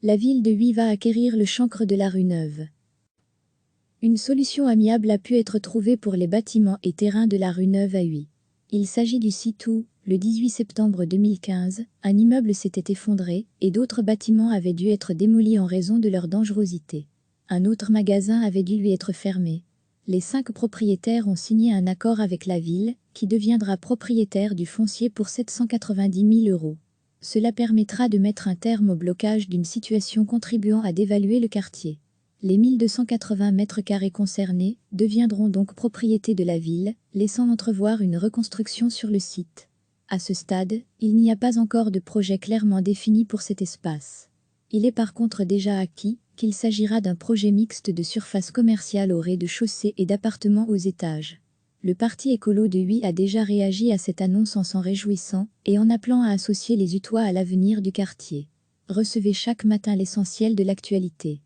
La ville de Huy va acquérir le chancre de la rue Neuve. Une solution amiable a pu être trouvée pour les bâtiments et terrains de la rue Neuve à Huy. Il s'agit du site où, le 18 septembre 2015, un immeuble s'était effondré et d'autres bâtiments avaient dû être démolis en raison de leur dangerosité. Un autre magasin avait dû lui être fermé. Les 5 propriétaires ont signé un accord avec la ville, qui deviendra propriétaire du foncier pour 790 000 €. Cela permettra de mettre un terme au blocage d'une situation contribuant à dévaluer le quartier. Les 1280 mètres carrés concernés deviendront donc propriété de la ville, laissant entrevoir une reconstruction sur le site. À ce stade, il n'y a pas encore de projet clairement défini pour cet espace. Il est par contre déjà acquis qu'il s'agira d'un projet mixte de surface commerciale au rez-de-chaussée et d'appartements aux étages. Le parti écolo de Huy a déjà réagi à cette annonce en s'en réjouissant et en appelant à associer les Hutois à l'avenir du quartier. Recevez chaque matin l'essentiel de l'actualité.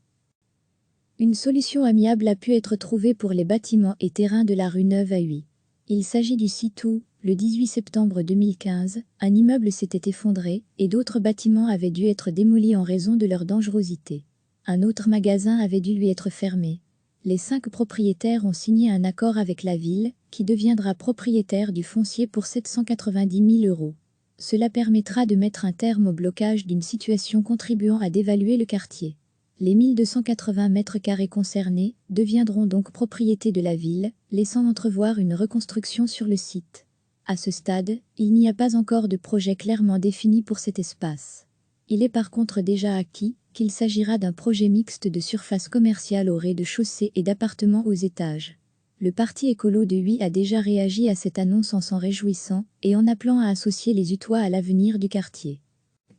Une solution amiable a pu être trouvée pour les bâtiments et terrains de la rue Neuve à Huy. Il s'agit du site où, le 18 septembre 2015, un immeuble s'était effondré et d'autres bâtiments avaient dû être démolis en raison de leur dangerosité. Un autre magasin avait dû lui être fermé. Les 5 propriétaires ont signé un accord avec la ville, qui deviendra propriétaire du foncier pour 790 000 €. Cela permettra de mettre un terme au blocage d'une situation contribuant à dévaluer le quartier. Les 1280 mètres carrés concernés deviendront donc propriété de la ville, laissant entrevoir une reconstruction sur le site. À ce stade, il n'y a pas encore de projet clairement défini pour cet espace. Il est par contre déjà acquis qu'il s'agira d'un projet mixte de surface commerciale au rez-de-chaussée et d'appartements aux étages. Le parti écolo de Huy a déjà réagi à cette annonce en s'en réjouissant et en appelant à associer les Hutois à l'avenir du quartier.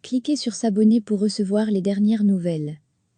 Cliquez sur s'abonner pour recevoir les dernières nouvelles.